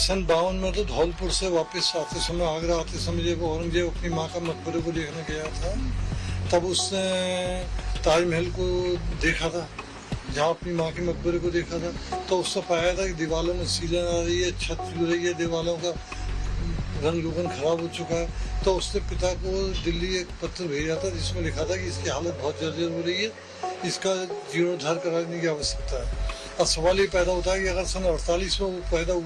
सन 52 में तो धौलपुर से वापस आते समय, आगरा आते समय जब औरंगजेब अपनी माँ का मकबरे को देखने गया था, तब उसने ताजमहल को देखा था। जहाँ अपनी माँ के मकबरे को देखा था तो उसने पाया था कि दीवारों में सीलन आ रही है, छत खुल रही है, दीवारों का रंग रोगन खराब हो चुका है। तो उसने पिता को दिल्ली एक पत्र भेजा था जिसमें लिखा था कि इसकी हालत बहुत जर्जर हो रही है, इसका जीर्णोद्धार कराने की आवश्यकता है। अब सवाल ये पैदा होता है कि अगर सन 48 में वो पैदा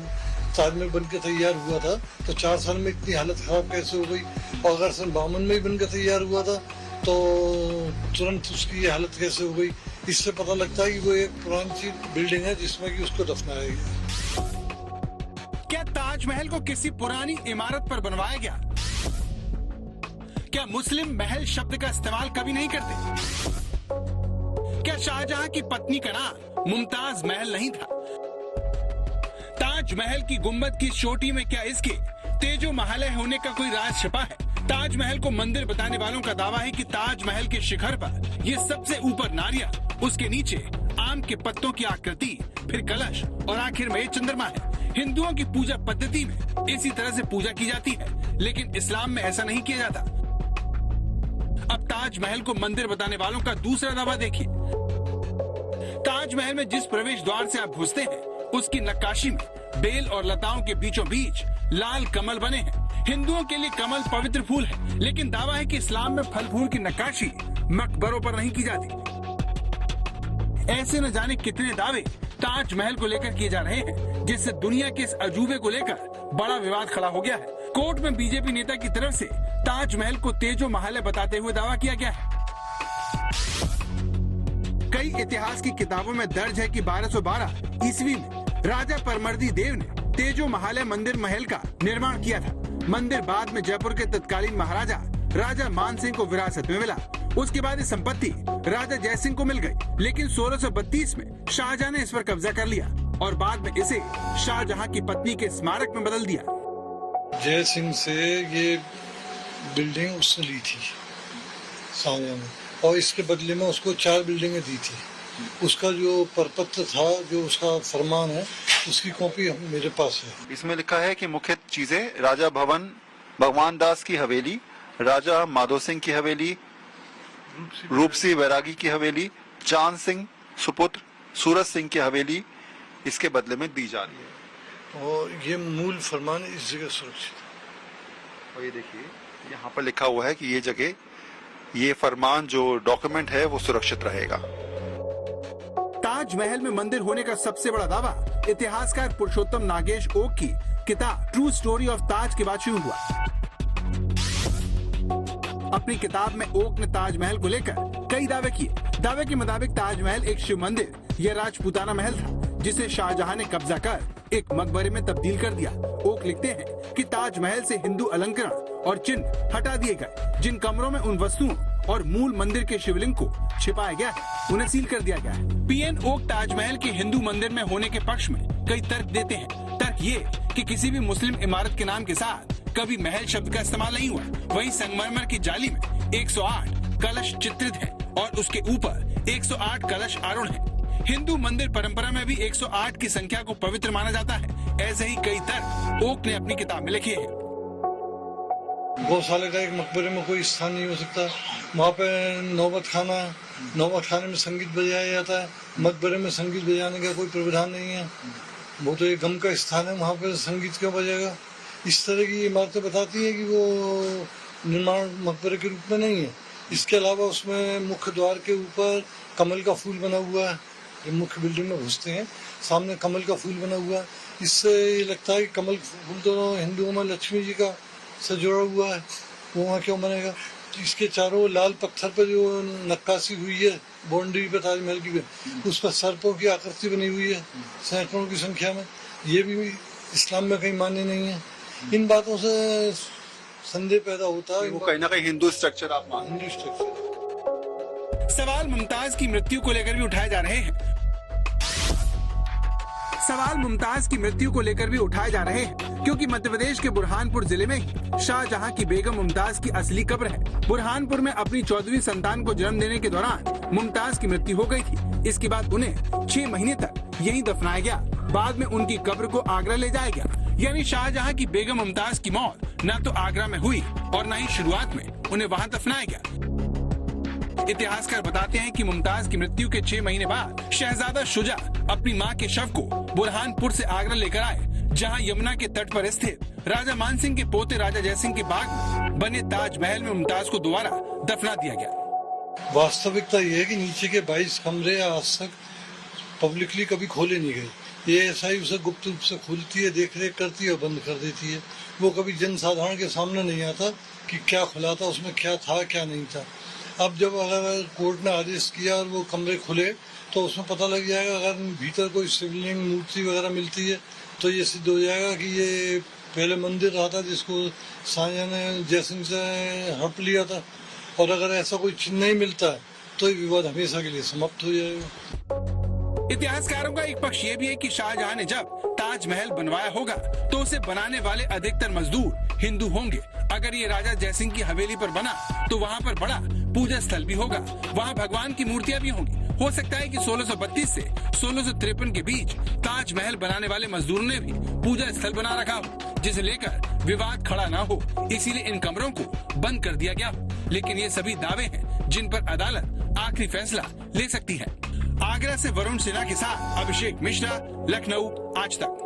ताजमहल बन के तैयार हुआ था तो 4 साल में इतनी हालत खराब कैसे हो गई, और अगर सन 52 में ही बन के तैयार हुआ था तो तुरंत उसकी ये हालत कैसे हो गई। इससे पता लगता है कि वो एक पुरानी सी बिल्डिंग है जिसमें कि उसको दफनाया गया। क्या ताजमहल को किसी पुरानी इमारत पर बनवाया गया? क्या मुस्लिम महल शब्द का इस्तेमाल कभी नहीं करते? क्या शाहजहां की पत्नी का नाम मुमताज महल नहीं था? ताजमहल की गुंबद की चोटी में क्या इसके तेजो महालय होने का कोई राज छिपा है? ताजमहल को मंदिर बताने वालों का दावा है कि ताजमहल के शिखर पर ये सबसे ऊपर नारियल, उसके नीचे आम के पत्तों की आकृति, फिर कलश और आखिर में चंद्रमा है। हिंदुओं की पूजा पद्धति में इसी तरह से पूजा की जाती है, लेकिन इस्लाम में ऐसा नहीं किया जाता। अब ताजमहल को मंदिर बताने वालों का दूसरा दावा देखिए। ताजमहल में जिस प्रवेश द्वार से आप घुसते हैं उसकी नक्काशी में बेल और लताओं के बीचों बीच लाल कमल बने हैं। हिंदुओं के लिए कमल पवित्र फूल है, लेकिन दावा है कि इस्लाम में फल फूल की नक्काशी मकबरों पर नहीं की जाती। ऐसे न जाने कितने दावे ताजमहल को लेकर किए जा रहे हैं, जिससे दुनिया के इस अजूबे को लेकर बड़ा विवाद खड़ा हो गया है। कोर्ट में बीजेपी नेता की तरफ से ताजमहल को तेजो महालय बताते हुए दावा किया गया है। कई इतिहास की किताबों में दर्ज है कि 1212 ईस्वी में राजा परमर्दी देव ने तेजो महालय मंदिर महल का निर्माण किया था। मंदिर बाद में जयपुर के तत्कालीन महाराजा राजा मान सिंह को विरासत में मिला। उसके बाद ये संपत्ति राजा जय सिंह को मिल गई, लेकिन 1632 में शाहजहां ने इस पर कब्जा कर लिया और बाद में इसे शाहजहां की पत्नी के स्मारक में बदल दिया। जय सिंह से ये बिल्डिंग उसने ली थी शाहजहां ने, और इसके बदले में उसको 4 बिल्डिंगें दी थी। उसका जो परपत्र था, जो उसका फरमान है, उसकी कॉपी मेरे पास है। इसमें लिखा है कि मुख्य चीजें राजा भवन भगवान दास की हवेली, राजा माधो सिंह की हवेली, रूप सिंह बैरागी की हवेली, चांद सिंह सुपुत्र सूरज सिंह की हवेली इसके बदले में दी जा रही है। और ये मूल फरमान इस जगह सुरक्षित है। और ये देखिए यहाँ पर लिखा हुआ है कि ये जगह, ये फरमान जो डॉक्यूमेंट है वो सुरक्षित रहेगा। ताजमहल में मंदिर होने का सबसे बड़ा दावा इतिहासकार पुरुषोत्तम नागेश ओक की किताब ट्रू स्टोरी ऑफ ताज के बाद शुरू हुआ। अपनी किताब में ओक ने ताजमहल को लेकर कई दावे किए। दावे के मुताबिक ताजमहल एक शिव मंदिर या राजपूताना महल था, जिसे शाहजहां ने कब्जा कर एक मकबरे में तब्दील कर दिया। ओक लिखते हैं कि ताजमहल से हिंदू अलंकरण और चिन्ह हटा दिए गए। जिन कमरों में उन वस्तुओं और मूल मंदिर के शिवलिंग को छिपाया गया है, उन्हें सील कर दिया गया है। पीएन ओक ताजमहल के हिंदू मंदिर में होने के पक्ष में कई तर्क देते हैं। तर्क ये कि किसी भी मुस्लिम इमारत के नाम के साथ कभी महल शब्द का इस्तेमाल नहीं हुआ। वहीं संगमरमर की जाली में 108 कलश चित्रित है और उसके ऊपर 108 कलश आरूढ़ है। हिंदू मंदिर परंपरा में भी 108 की संख्या को पवित्र माना जाता है। ऐसे ही कई तर्क ओक ने अपनी किताब में लिखे हैं। गौशाला का एक मकबरे में कोई स्थान नहीं हो सकता। वहाँ पे नौबत खाने में संगीत बजाया जाता है। मकबरे में संगीत बजाने का कोई प्रावधान नहीं है। वो तो एक गम का स्थान है, वहाँ पे संगीत क्यों बजेगा। इस तरह की इमारतें बताती है कि वो निर्माण मकबरे के रूप में नहीं है। इसके अलावा उसमें मुख्य द्वार के ऊपर कमल का फूल बना हुआ है। जब मुख्य बिल्डिंग में घुसते हैं सामने कमल का फूल बना हुआ है। इससे ये लगता है कि कमल फूल तो हिंदुओं में लक्ष्मी जी का से जुड़ा हुआ है, वो वहाँ क्यों बनेगा। इसके चारों लाल पत्थर पर जो नक्काशी हुई है बाउंड्री पे ताजमहल की, उस पर सर्पों की आकृति बनी हुई है सैकड़ों की संख्या में। ये भी इस्लाम में कहीं मान्य नहीं है। इन बातों से संदेह पैदा होता है। वो कहीं ना कहीं हिंदू स्ट्रक्चर आप मान। हिंदू स्ट्रक्चर। सवाल मुमताज की मृत्यु को लेकर भी उठाए जा रहे हैं। सवाल मुमताज की मृत्यु को लेकर भी उठाए जा रहे हैं, क्योंकि मध्य प्रदेश के बुरहानपुर जिले में ही शाहजहां की बेगम मुमताज की असली कब्र है। बुरहानपुर में अपनी 14वीं संतान को जन्म देने के दौरान मुमताज की मृत्यु हो गई थी। इसके बाद उन्हें 6 महीने तक यहीं दफनाया गया। बाद में उनकी कब्र को आगरा ले जाया गया। यानी शाहजहां की बेगम मुमताज की मौत न तो आगरा में हुई और न ही शुरुआत में उन्हें वहां दफनाया गया। इतिहासकार बताते हैं कि मुमताज की मृत्यु के 6 महीने बाद शहजादा शुजा अपनी मां के शव को बुरहानपुर से आगरा लेकर आए, जहां यमुना के तट पर स्थित राजा मानसिंह के पोते राजा जयसिंह के बाग में बने ताजमहल में मुमताज को दोबारा दफना दिया गया। वास्तविकता ये है कि नीचे के 22 कमरे आज तक पब्लिकली कभी खोले नहीं गए। ये एसआई उसे गुप्त रूप से खुलती है, देख रेख करती है और बंद कर देती है। वो कभी जनसाधारण के सामने नहीं आता कि क्या खुला था, उसमें क्या था क्या नहीं था। अब जब अगर कोर्ट ने आदेश किया और वो कमरे खुले तो उसमें पता लग जाएगा। अगर भीतर कोई शिवलिंग मूर्ति वगैरह मिलती है तो ये सिद्ध हो जाएगा कि ये पहले मंदिर रहा था जिसको शाहजहां ने जयसिंह से हड़प लिया था। और अगर ऐसा कोई चिन्ह नहीं मिलता है तो ये विवाद हमेशा के लिए समाप्त हो जाएगा। इतिहासकारों का एक पक्ष ये भी है कि शाहजहां ने जब ताजमहल बनवाया होगा तो उसे बनाने वाले अधिकतर मजदूर हिंदू होंगे। अगर ये राजा जयसिंह की हवेली पर बना तो वहाँ पर बड़ा पूजा स्थल भी होगा, वहाँ भगवान की मूर्तियाँ भी होंगी। हो सकता है कि 1632 से 1653 के बीच ताजमहल बनाने वाले मजदूरों ने भी पूजा स्थल बना रखा हो, जिसे लेकर विवाद खड़ा ना हो, इसीलिए इन कमरों को बंद कर दिया गया। लेकिन ये सभी दावे हैं जिन पर अदालत आखिरी फैसला ले सकती है। आगरा से वरुण सिन्हा के साथ अभिषेक मिश्रा, लखनऊ, आज तक।